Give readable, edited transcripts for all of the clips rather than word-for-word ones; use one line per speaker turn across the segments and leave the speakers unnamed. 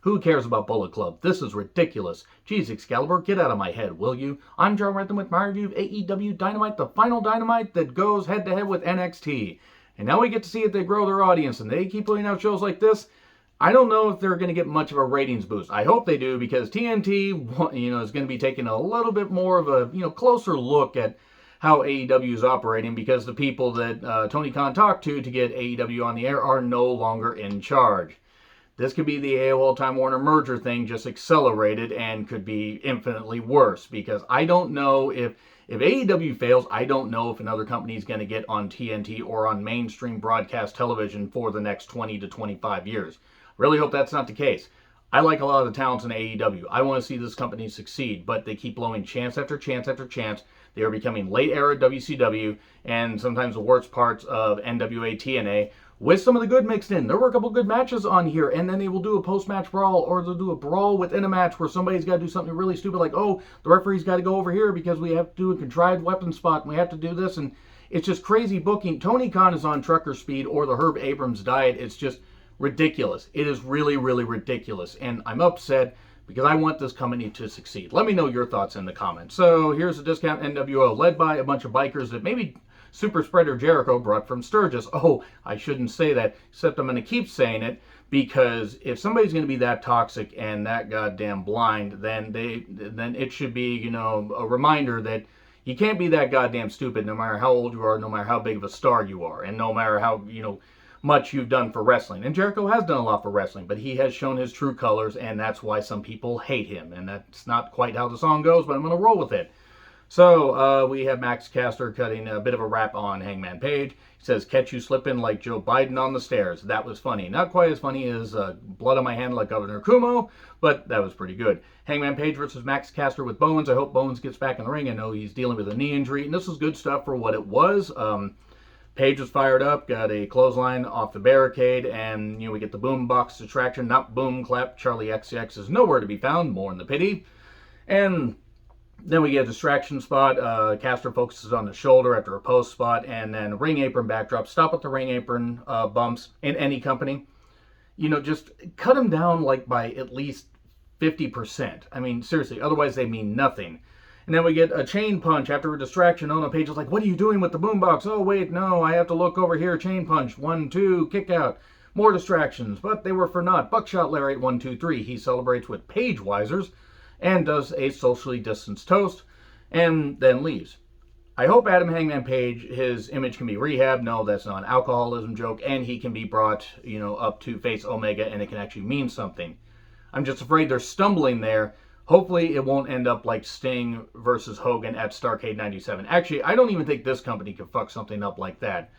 Who cares about Bullet Club? This is ridiculous. Jeez, Excalibur, get out of my head, will you? I'm John Rentham with my review of AEW Dynamite, the final Dynamite that goes head-to-head with NXT. And now we get to see if they grow their audience, and they keep putting out shows like this. I don't know if they're going to get much of a ratings boost. I hope they do, because TNT, is going to be taking a little bit more of a, closer look at how AEW is operating, because the people that Tony Khan talked to get AEW on the air are no longer in charge. This could be the AOL Time Warner merger thing just accelerated, and could be infinitely worse, because I don't know if AEW fails, I don't know if another company is going to get on TNT or on mainstream broadcast television for the next 20 to 25 years. Really hope that's not the case. I like a lot of the talents in AEW. I want to see this company succeed, but they keep blowing chance after chance after chance. They are becoming late era WCW and sometimes the worst parts of NWA TNA, with some of the good mixed in. There were a couple good matches on here, and then they will do a post-match brawl, or they'll do a brawl within a match where somebody's got to do something really stupid, like, oh, the referee's got to go over here because we have to do a contrived weapon spot, and we have to do this, and it's just crazy booking. Tony Khan is on trucker speed or the Herb Abrams diet. It's just ridiculous. It is really, really ridiculous, and I'm upset because I want this company to succeed. Let me know your thoughts in the comments. So here's a Discount NWO led by a bunch of bikers that maybe Super Spreader Jericho brought from Sturgis. Oh, I shouldn't say that, except I'm going to keep saying it, because if somebody's going to be that toxic and that goddamn blind, then it should be, a reminder that you can't be that goddamn stupid no matter how old you are, no matter how big of a star you are, and no matter how, much you've done for wrestling. And Jericho has done a lot for wrestling, but he has shown his true colors, and that's why some people hate him. And that's not quite how the song goes, but I'm going to roll with it. So we have Max Caster cutting a bit of a rap on Hangman Page. He says, catch you slipping like Joe Biden on the stairs. That was funny. Not quite as funny as blood on my hand like Governor Cuomo, but that was pretty good. Hangman Page versus Max Caster with Bowens. I hope Bowens gets back in the ring. I know he's dealing with a knee injury, and this was good stuff for what it was. Page was fired up, got a clothesline off the barricade, and we get the boombox distraction, not boom clap. Charlie XCX is nowhere to be found, more in the pity. And then we get a distraction spot. Caster focuses on the shoulder after a post spot, and then ring apron backdrop. Stop with the ring apron bumps in any company. Just cut them down like by at least 50%. I mean, seriously, otherwise they mean nothing. And then we get a chain punch after a distraction. Oh, no, Page is like, what are you doing with the boombox? Oh, wait, no, I have to look over here. Chain punch. 1, 2, kick out. More distractions, but they were for naught. Buckshot Lariat 1, 2, 3. He celebrates with Page Wisers and does a socially distanced toast and then leaves. I hope Adam Hangman Page, his image can be rehabbed. No, that's not an alcoholism joke. And he can be brought, up to face Omega, and it can actually mean something. I'm just afraid they're stumbling there. Hopefully it won't end up like Sting versus Hogan at Starrcade 97. Actually, I don't even think this company could fuck something up like that,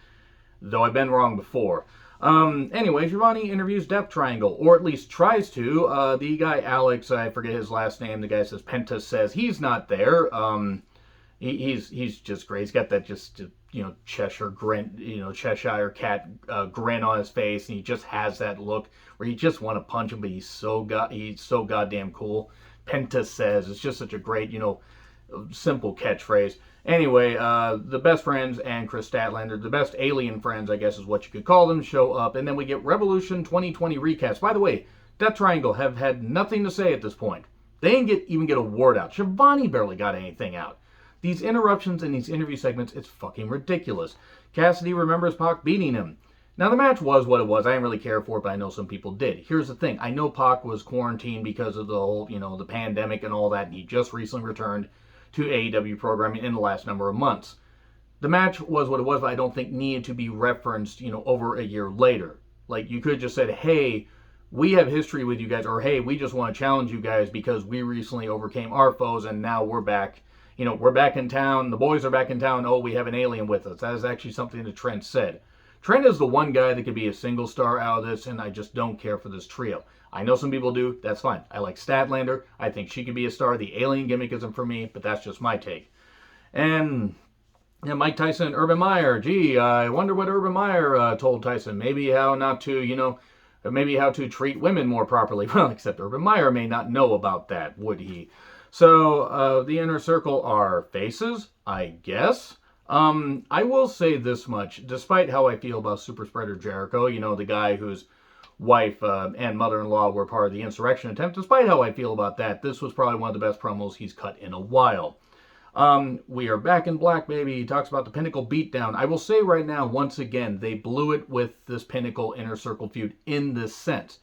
though I've been wrong before. Anyway, Giovanni interviews Death Triangle, or at least tries to. The guy Alex, I forget his last name, the guy says Penta, says he's not there. He's just great. He's got that just, Cheshire grin, Cheshire cat grin on his face, and he just has that look where you just want to punch him, but he's so goddamn cool. Penta says, it's just such a great, simple catchphrase. Anyway, the best friends and Chris Statlander, the best alien friends, I guess is what you could call them, show up. And then we get Revolution 2020 recaps. By the way, Death Triangle have had nothing to say at this point. They didn't even get a word out. Shivani barely got anything out. These interruptions in these interview segments, it's fucking ridiculous. Cassidy remembers Pac beating him. Now, the match was what it was. I didn't really care for it, but I know some people did. Here's the thing. I know Pac was quarantined because of the whole, the pandemic and all that, and he just recently returned to AEW programming in the last number of months. The match was what it was, but I don't think needed to be referenced, over a year later. Like, you could have just said, hey, we have history with you guys, or hey, we just want to challenge you guys because we recently overcame our foes, and now we're back. We're back in town. The boys are back in town. Oh, we have an alien with us. That is actually something that Trent said. Trent is the one guy that could be a single star out of this, and I just don't care for this trio. I know some people do. That's fine. I like Statlander. I think she could be a star. The alien gimmick isn't for me, but that's just my take. And Mike Tyson and Urban Meyer. Gee, I wonder what Urban Meyer told Tyson. Maybe how not to, maybe how to treat women more properly. Well, except Urban Meyer may not know about that, would he? So the inner circle are faces, I guess. I will say this much, despite how I feel about Super Spreader Jericho, the guy who's wife and mother-in-law were part of the insurrection attempt. Despite how I feel about that, this was probably one of the best promos he's cut in a while. We are back in black, baby. He talks about the Pinnacle beatdown. I will say right now, once again, they blew it with this Pinnacle Inner Circle feud in this sense.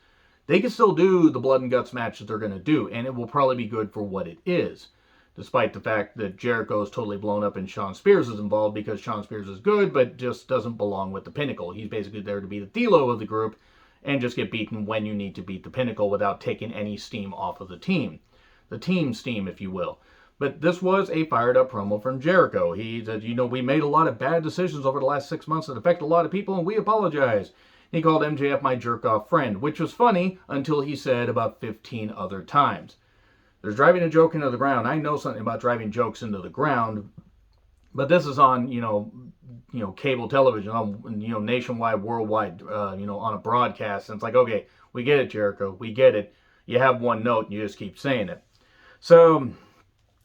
They can still do the blood and guts match that they're going to do, and it will probably be good for what it is. Despite the fact that Jericho is totally blown up and Shawn Spears is involved because Shawn Spears is good, but just doesn't belong with the Pinnacle. He's basically there to be the D-Lo of the group and just get beaten when you need to beat the Pinnacle without taking any steam off of the team. The team steam, if you will. But this was a fired-up promo from Jericho. He said, we made a lot of bad decisions over the last 6 months that affect a lot of people, and we apologize. He called MJF my jerk-off friend, which was funny until he said about 15 other times. There's driving a joke into the ground. I know something about driving jokes into the ground, but this is on, cable television, on, nationwide, worldwide, on a broadcast. And it's like, okay, we get it, Jericho. We get it. You have one note, and you just keep saying it. So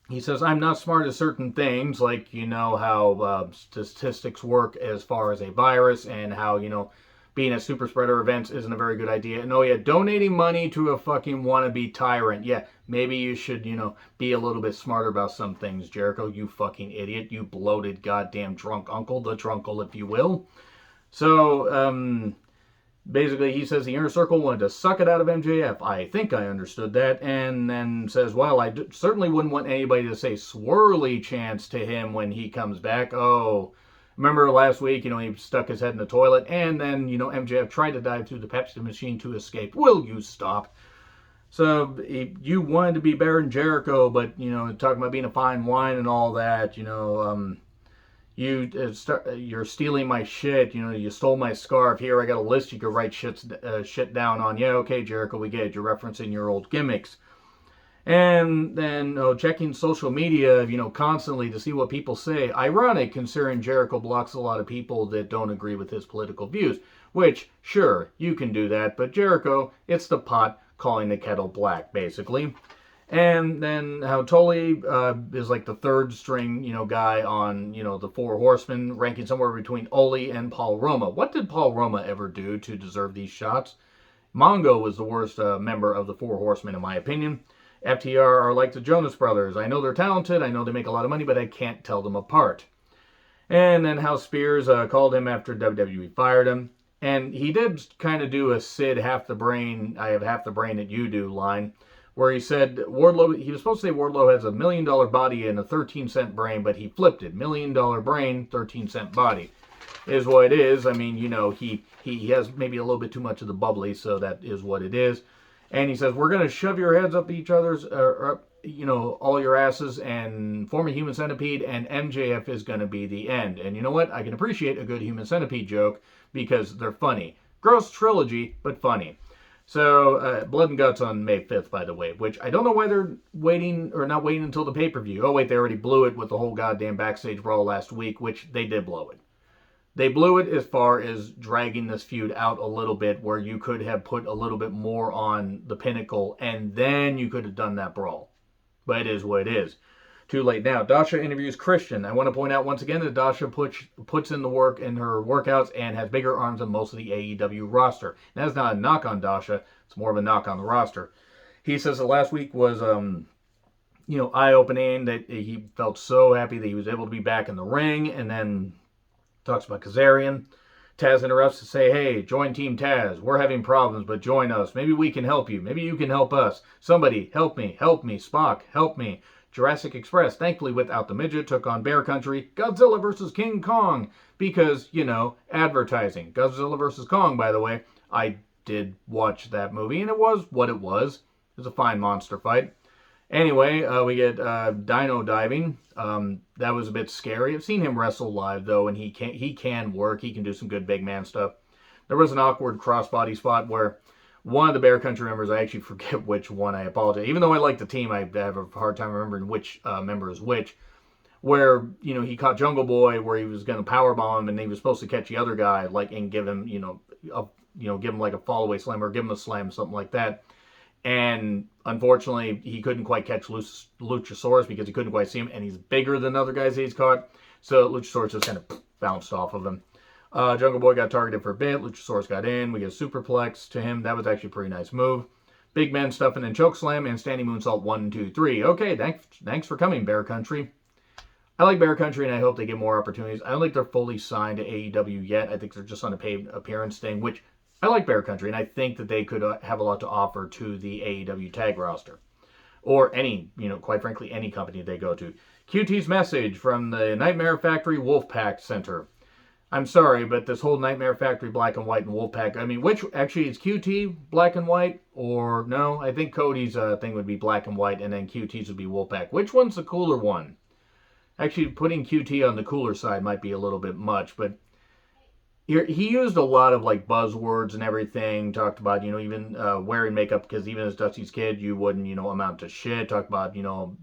he says, I'm not smart at certain things, like, how statistics work as far as a virus and how, being at super spreader events isn't a very good idea. And oh yeah, donating money to a fucking wannabe tyrant. Yeah, maybe you should, be a little bit smarter about some things, Jericho, you fucking idiot. You bloated goddamn drunk uncle, the drunkle, if you will. So, basically, he says the Inner Circle wanted to suck it out of MJF. I think I understood that. And then says, well, I certainly wouldn't want anybody to say swirly chance to him when he comes back. Oh, remember last week, he stuck his head in the toilet. And then, MJF tried to dive through the Pepsi machine to escape. Will you stop? So, you wanted to be Baron Jericho, but, talking about being a fine wine and all that, you're stealing my shit, you stole my scarf. Here, I got a list you could write shit down on. Yeah, okay, Jericho, we get it. You're referencing your old gimmicks. And then checking social media, constantly to see what people say. Ironic, considering Jericho blocks a lot of people that don't agree with his political views. Which, sure, you can do that. But Jericho, it's the pot calling the kettle black, basically. And then how Tully is like the third string, guy on, the Four Horsemen, ranking somewhere between Oli and Paul Roma. What did Paul Roma ever do to deserve these shots? Mongo was the worst member of the Four Horsemen, in my opinion. FTR are like the Jonas Brothers. I know they're talented, I know they make a lot of money, but I can't tell them apart. And then how Spears called him after WWE fired him. And he did kind of do a Sid half the brain, I have half the brain that you do line, where he said Wardlow, he was supposed to say Wardlow has $1 million body and a 13-cent brain, but he flipped it. $1 million brain, 13-cent body. Is what it is. I mean, he has maybe a little bit too much of the bubbly, so that is what it is. And he says, we're going to shove your heads up each other's, all your asses and form a human centipede, and MJF is going to be the end. And you know what? I can appreciate a good human centipede joke because they're funny. Gross trilogy, but funny. So, Blood and Guts on May 5th, by the way, which I don't know why they're waiting, or not waiting until the pay-per-view. Oh, wait, they already blew it with the whole goddamn backstage brawl last week, which they did blow it. They blew it as far as dragging this feud out a little bit, where you could have put a little bit more on the Pinnacle, and then you could have done that brawl. But it is what it is. Too late now. Dasha interviews Christian. I want to point out once again that Dasha puts in the work in her workouts and has bigger arms than most of the AEW roster. And that's not a knock on Dasha. It's more of a knock on the roster. He says that last week was, eye-opening, that he felt so happy that he was able to be back in the ring, and then talks about Kazarian. Taz interrupts to say, hey, join Team Taz. We're having problems, but join us. Maybe we can help you. Maybe you can help us. Somebody, help me. Help me. Spock, help me. Jurassic Express, thankfully without the midget, took on Bear Country. Godzilla vs. King Kong. Because, advertising. Godzilla vs. Kong, by the way. I did watch that movie, and it was what it was. It was a fine monster fight. Anyway, we get Dino diving. That was a bit scary. I've seen him wrestle live, though, and he can work. He can do some good big man stuff. There was an awkward crossbody spot where one of the Bear Country members, I actually forget which one, I apologize. Even though I like the team, I have a hard time remembering which member is which. Where, he caught Jungle Boy, where he was going to powerbomb him, and he was supposed to catch the other guy, and give him, give him like a fall-away slam, or give him a slam, something like that. And unfortunately, he couldn't quite catch Luchasaurus because he couldn't quite see him, and he's bigger than other guys that he's caught. So Luchasaurus just kind of bounced off of him. Jungle Boy got targeted for a bit. Luchasaurus got in. We get a superplex to him. That was actually a pretty nice move. Big man stuffing and chokeslam and standing moonsault 1, 2, 3. Okay, thanks for coming, Bear Country. I like Bear Country, and I hope they get more opportunities. I don't think they're fully signed to AEW yet. I think they're just on a paid appearance thing, which I like Bear Country, and I think that they could have a lot to offer to the AEW tag roster. Or any, quite frankly, any company they go to. QT's message from the Nightmare Factory Wolfpack Center. I'm sorry, but this whole Nightmare Factory Black and White and Wolfpack, which actually is QT Black and White? Or no, I think Cody's thing would be Black and White, and then QT's would be Wolfpack. Which one's the cooler one? Actually, putting QT on the cooler side might be a little bit much, but he used a lot of buzzwords and everything. Talked about, even wearing makeup, because even as Dusty's kid, you wouldn't, amount to shit. Talked about,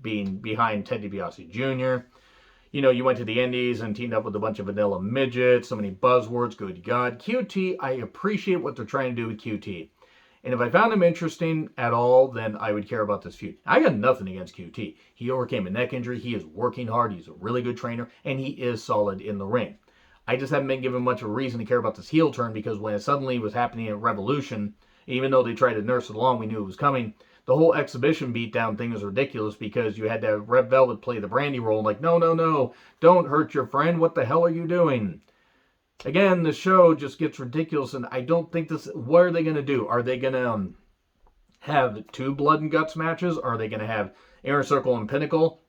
being behind Ted DiBiase Jr. You went to the Indies and teamed up with a bunch of vanilla midgets. So many buzzwords. Good God. QT, I appreciate what they're trying to do with QT. And if I found him interesting at all, then I would care about this feud. I got nothing against QT. He overcame a neck injury. He is working hard. He's a really good trainer. And he is solid in the ring. I just haven't been given much of a reason to care about this heel turn, because when it suddenly was happening at Revolution, even though they tried to nurse it along, we knew it was coming. The whole exhibition beatdown thing was ridiculous, because you had to have Red Velvet play the Brandy role. No, don't hurt your friend. What the hell are you doing? Again, the show just gets ridiculous, and I don't think this... What are they going to do? Are they going to have 2 Blood and Guts matches? Are they going to have Inner Circle and Pinnacle?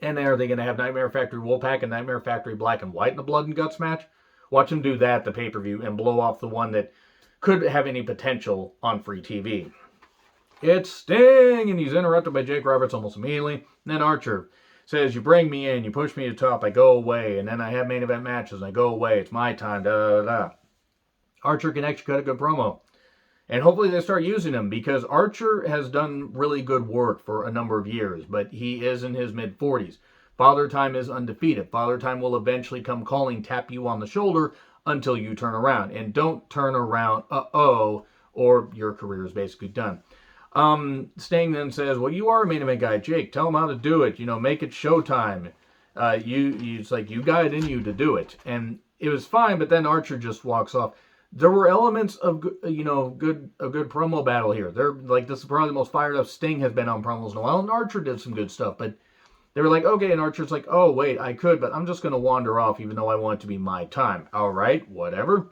And are they going to have Nightmare Factory Wolfpack and Nightmare Factory Black and White in the Blood and Guts match? Watch them do that, the pay-per-view, and blow off the one that could have any potential on free TV. It's Sting, and he's interrupted by Jake Roberts almost immediately. And then Archer says, you bring me in, you push me to the top, I go away, and then I have main event matches, and I go away, it's my time, da-da-da-da. Archer can actually cut a good promo. And hopefully they start using him, because Archer has done really good work for a number of years, but he is in his mid-40s. Father Time is undefeated. Father Time will eventually come calling, tap you on the shoulder until you turn around. And don't turn around, or your career is basically done. Sting then says, well, you are a main event guy, Jake. Tell him how to do it. Make it showtime. It's like, you got it in you to do it. And it was fine, but then Archer just walks off. There were elements of, a good promo battle here. This is probably the most fired up Sting has been on promos in a while, and Archer did some good stuff, but they were like, okay, and Archer's like, oh, wait, I could, but I'm just going to wander off, even though I want it to be my time. All right, whatever.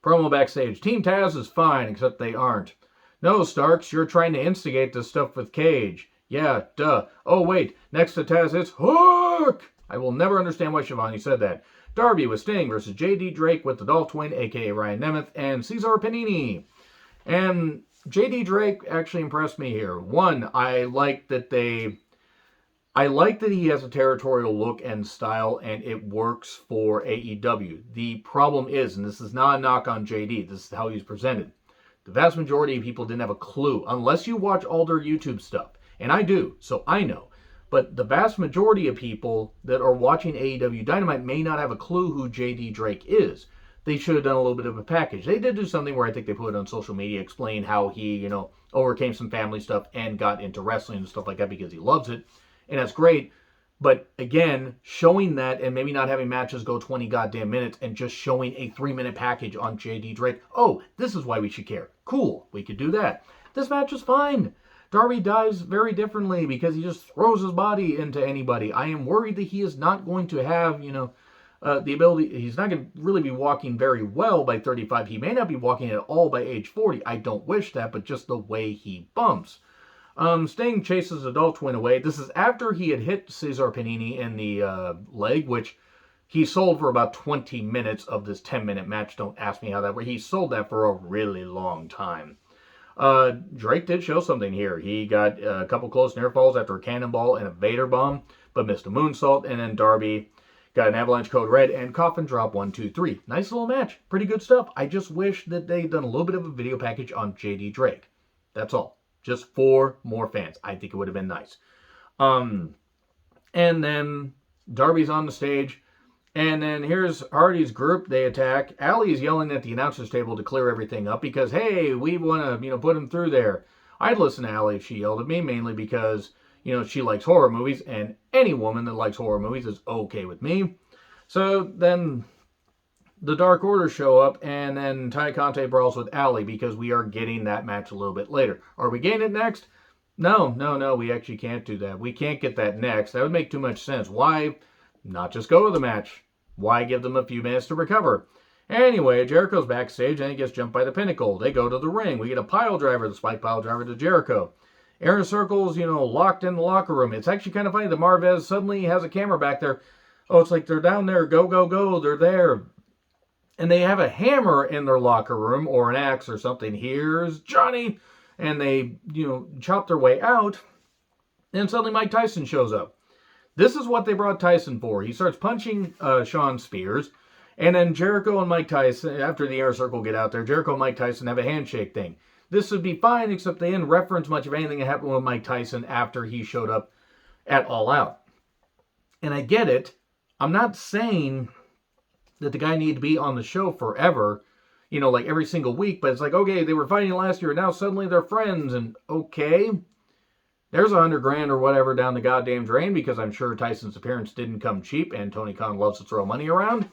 Promo backstage. Team Taz is fine, except they aren't. No, Starks, you're trying to instigate this stuff with Cage. Yeah, duh. Oh, wait, next to Taz, it's Hook! I will never understand why Shivani said that. Darby with Sting versus J.D. Drake with the Dolph Twin, a.k.a. Ryan Nemeth, and Cesar Panini. And J.D. Drake actually impressed me here. One, I like that he has a territorial look and style, and it works for AEW. The problem is, and this is not a knock on JD, this is how he's presented. The vast majority of people didn't have a clue, unless you watch all their YouTube stuff. And I do, so I know. But the vast majority of people that are watching AEW Dynamite may not have a clue who JD Drake is. They should have done a little bit of a package. They did do something where I think they put it on social media, explain how he, overcame some family stuff and got into wrestling and stuff like that because he loves it. And that's great. But again, showing that and maybe not having matches go 20 goddamn minutes and just showing a 3-minute package on JD Drake. Oh, this is why we should care. Cool. We could do that. This match is fine. Darby dies very differently because he just throws his body into anybody. I am worried that he is not going to have, the ability. He's not going to really be walking very well by 35. He may not be walking at all by age 40. I don't wish that, but just the way he bumps. Sting chases the Dolph Twin away. This is after he had hit Cesar Panini in the leg, which he sold for about 20 minutes of this 10-minute match. Don't ask me how that worked. He sold that for a really long time. Drake did show something here. He got a couple close near falls after a cannonball and a Vader bomb, but missed a moonsault, and then Darby got an avalanche code red and coffin drop 1, 2, 3. Nice little match. Pretty good stuff. I just wish that they'd done a little bit of a video package on JD Drake. That's all. Just for more fans. I think it would have been nice. And then Darby's on the stage. And then here's Hardy's group. They attack. Allie's yelling at the announcer's table to clear everything up because, hey, we want to, put him through there. I'd listen to Allie if she yelled at me, mainly because, she likes horror movies, and any woman that likes horror movies is okay with me. So then the Dark Order show up, and then Ty Conte brawls with Ali because we are getting that match a little bit later. Are we getting it next? No, we actually can't do that. We can't get that next. That would make too much sense. Why not just go to the match? Why give them a few minutes to recover? Anyway, Jericho's backstage and he gets jumped by the Pinnacle. They go to the ring. We get a pile driver, the spike pile driver to Jericho. Aaron Circle's, locked in the locker room. It's actually kind of funny that Marvez suddenly has a camera back there. Oh, it's like they're down there. Go, go, go. They're there. And they have a hammer in their locker room or an axe or something. Here's Johnny. And they, chop their way out. And suddenly Mike Tyson shows up. This is what they brought Tyson for. He starts punching Shawn Spears. And then Jericho and Mike Tyson, after the Inner Circle get out there, Jericho and Mike Tyson have a handshake thing. This would be fine, except they didn't reference much of anything that happened with Mike Tyson after he showed up at All Out. And I get it. I'm not saying that the guy needed to be on the show forever, like every single week, but it's like, okay, they were fighting last year, and now suddenly they're friends, and okay, there's $100,000 or whatever down the goddamn drain, because I'm sure Tyson's appearance didn't come cheap, and Tony Khan loves to throw money around.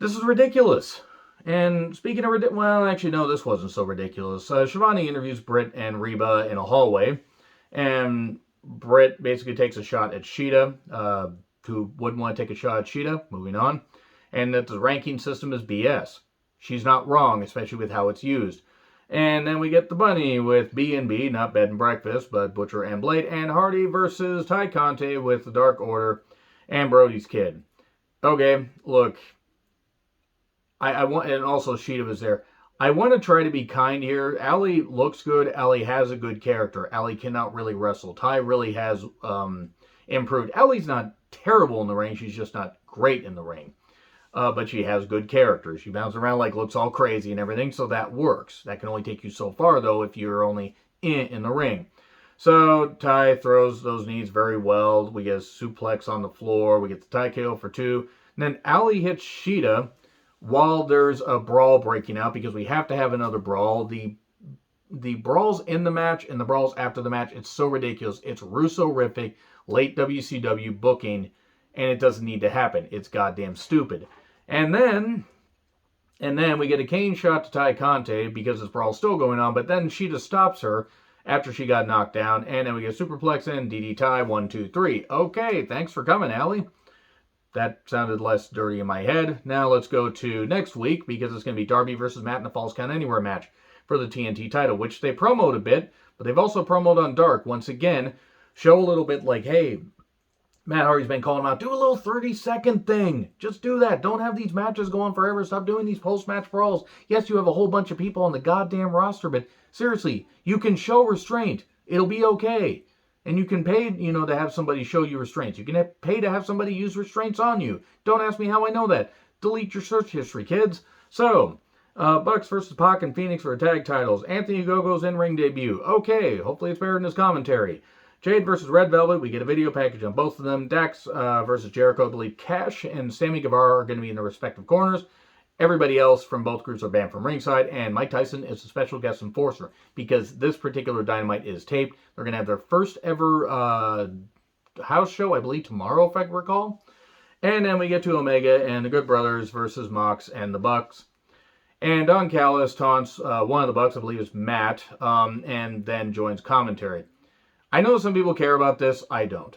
This is ridiculous. And speaking of ridiculous, well, actually, no, this wasn't so ridiculous. Shivani interviews Britt and Reba in a hallway, and Britt basically takes a shot at Shida, who wouldn't want to take a shot at Shida, moving on, and that the ranking system is BS. She's not wrong, especially with how it's used. And then we get the bunny with B&B, not bed and breakfast, but Butcher and Blade, and Hardy versus Ty Conte with the Dark Order and Brody's kid. Okay, look, I want, and also Shida was there. I want to try to be kind here. Ali looks good. Ali has a good character. Ali cannot really wrestle. Ty really has improved. Ali's not terrible in the ring. She's just not great in the ring. But she has good character. She bounces around looks all crazy and everything, so that works. That can only take you so far, though, if you're only in the ring. So Ty throws those knees very well. We get a suplex on the floor. We get the Ty KO for 2. And then Ali hits Shida while there's a brawl breaking out, because we have to have another brawl. The brawls in the match and the brawls after the match, it's so ridiculous. It's Russo-rific, late WCW booking, and it doesn't need to happen. It's goddamn stupid. And then we get a cane shot to Ty Conte because this brawl's still going on, but then Shida stops her after she got knocked down, and then we get a superplex in, DD Ty, 1, 2, 3. Okay, thanks for coming, Ali. That sounded less dirty in my head. Now let's go to next week, because it's going to be Darby versus Matt in a Falls Count Anywhere match for the TNT title, which they promote a bit, but they've also promoted on Dark. Once again, show a little bit like, hey, Matt Hardy's been calling him out. Do a little 30-second thing. Just do that. Don't have these matches go on forever. Stop doing these post-match brawls. Yes, you have a whole bunch of people on the goddamn roster, but seriously, you can show restraint. It'll be okay. And you can pay, to have somebody show you restraints. You can pay to have somebody use restraints on you. Don't ask me how I know that. Delete your search history, kids. So, Bucks versus Pac and Phoenix for tag titles. Anthony Ogogo's in-ring debut. Okay, hopefully it's better than his commentary. Jade versus Red Velvet. We get a video package on both of them. Dax versus Jericho. I believe Cash and Sammy Guevara are going to be in their respective corners. Everybody else from both groups are banned from ringside, and Mike Tyson is a special guest enforcer because this particular Dynamite is taped. They're going to have their first ever house show, I believe, tomorrow, if I recall. And then we get to Omega and the Good Brothers versus Mox and the Bucks. And Don Callis taunts one of the Bucks, I believe it's Matt, and then joins commentary. I know some people care about this. I don't.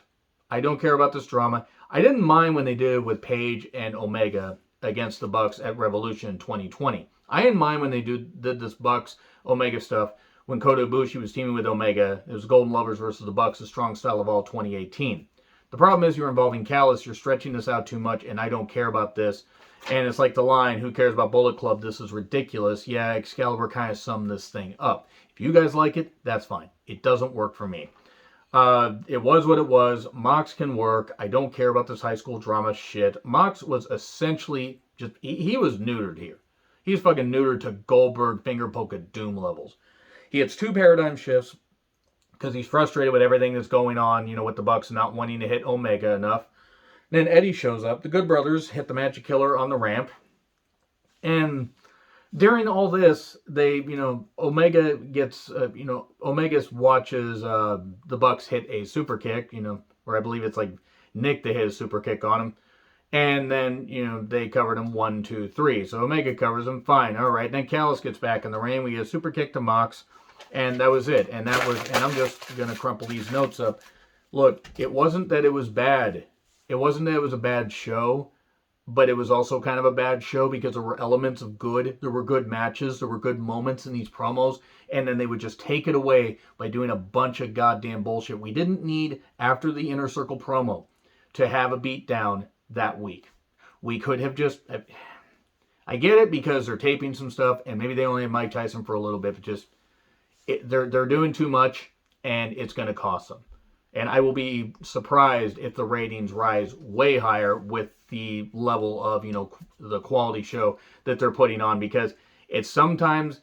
I don't care about this drama. I didn't mind when they did it with Paige and Omega against the Bucks at Revolution in 2020. I didn't mind when they did this Bucks Omega stuff when Kota Ibushi was teaming with Omega. It was Golden Lovers versus the Bucks, the Strong Style of All 2018. The problem is you're involving Callis, you're stretching this out too much, and I don't care about this. And it's like the line, who cares about Bullet Club? This is ridiculous. Yeah, Excalibur kind of summed this thing up. If you guys like it, that's fine. It doesn't work for me. It was what it was. Mox can work. I don't care about this high school drama shit. Mox was essentially just, he was neutered here. He's fucking neutered to Goldberg finger poke of doom levels. He hits 2 paradigm shifts because he's frustrated with everything that's going on, with the Bucks not wanting to hit Omega enough. Then Eddie shows up. The Good Brothers hit the Magic Killer on the ramp. And during all this, they, Omega gets, Omega watches the Bucks hit a super kick, where I believe it's like Nick that hit a super kick on him. And then, they covered him 1, 2, 3. So Omega covers him, fine, all right. Then Callis gets back in the ring. We get a super kick to Mox, and that was it. And I'm just going to crumple these notes up. Look, it wasn't that it was bad. It wasn't that it was a bad show, but it was also kind of a bad show because there were elements of good. There were good matches. There were good moments in these promos. And then they would just take it away by doing a bunch of goddamn bullshit. We didn't need, after the Inner Circle promo, to have a beatdown that week. We could have just... I get it because they're taping some stuff, and maybe they only have Mike Tyson for a little bit, but they're doing too much, and it's going to cost them. And I will be surprised if the ratings rise way higher with the level of, the quality show that they're putting on, because it's sometimes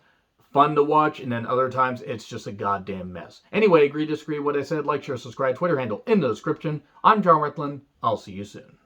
fun to watch, and then other times it's just a goddamn mess. Anyway, agree, disagree what I said, like, share, subscribe, Twitter handle in the description. I'm John Rickland. I'll see you soon.